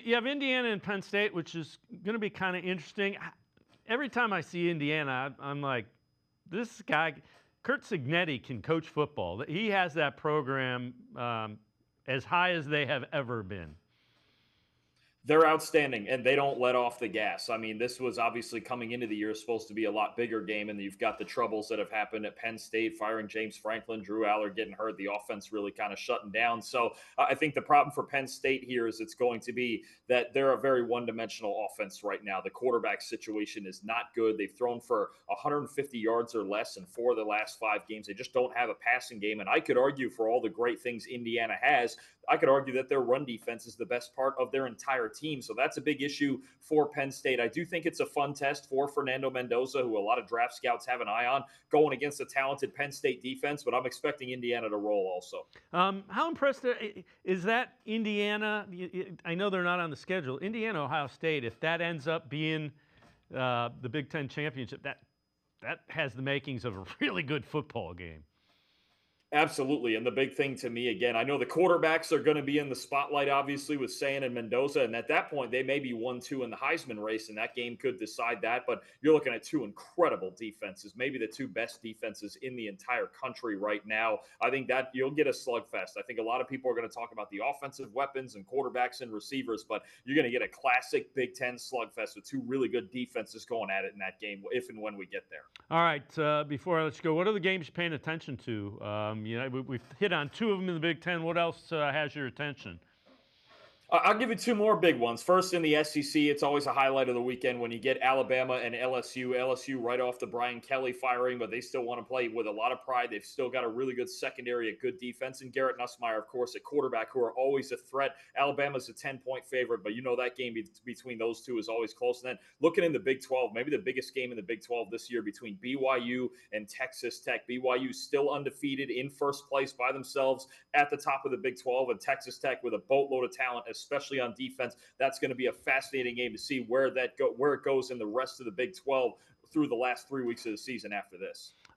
You have Indiana and Penn State, which is going to be kind of interesting. Every time I see Indiana, I'm like, this guy, Kurt Cignetti, can coach football. He has that program as high as they have ever been. They're outstanding, and they don't let off the gas. I mean, this was obviously coming into the year supposed to be a lot bigger game, and you've got the troubles that have happened at Penn State, firing James Franklin, Drew Aller getting hurt, the offense really kind of shutting down. So I think the problem for Penn State here is it's going to be that they're a very one-dimensional offense right now. The quarterback situation is not good. They've thrown for 150 yards or less in 4 of the last 5 games. They just don't have a passing game, and I could argue for all the great things Indiana has, I could argue that their run defense is the best part of their entire team. So that's a big issue for Penn State. I do think it's a fun test for Fernando Mendoza, who a lot of draft scouts have an eye on, going against a talented Penn State defense, but I'm expecting Indiana to roll also. How impressed is that Indiana? I know they're not on the schedule. Indiana, Ohio State, if that ends up being the Big Ten championship, that has the makings of a really good football game. Absolutely. And the big thing to me, again, I know the quarterbacks are going to be in the spotlight, obviously, with Sayan and Mendoza. And at that point, they may be 1-2 in the Heisman race, and that game could decide that. But you're looking at 2 incredible defenses, maybe the 2 best defenses in the entire country right now. I think that you'll get a slugfest. I think a lot of people are going to talk about the offensive weapons and quarterbacks and receivers, but you're going to get a classic Big Ten slugfest with 2 really good defenses going at it in that game, if and when we get there. All right. Before I let you go, what are the games you're paying attention to? We've hit on 2 of them in the Big Ten. What else has your attention? I'll give you 2 more big ones. First, in the SEC, it's always a highlight of the weekend when you get Alabama and LSU. LSU right off the Brian Kelly firing, but they still want to play with a lot of pride. They've still got a really good secondary, a good defense, and Garrett Nussmeier, of course, at quarterback, who are always a threat. Alabama's a 10-point favorite, but you know that game between those 2 is always close. And then looking in the Big 12, maybe the biggest game in the Big 12 this year between BYU and Texas Tech. BYU still undefeated in first place by themselves at the top of the Big 12, and Texas Tech with a boatload of talent, especially on defense. That's going to be a fascinating game to see where it goes in the rest of the Big 12 through the last 3 weeks of the season after this.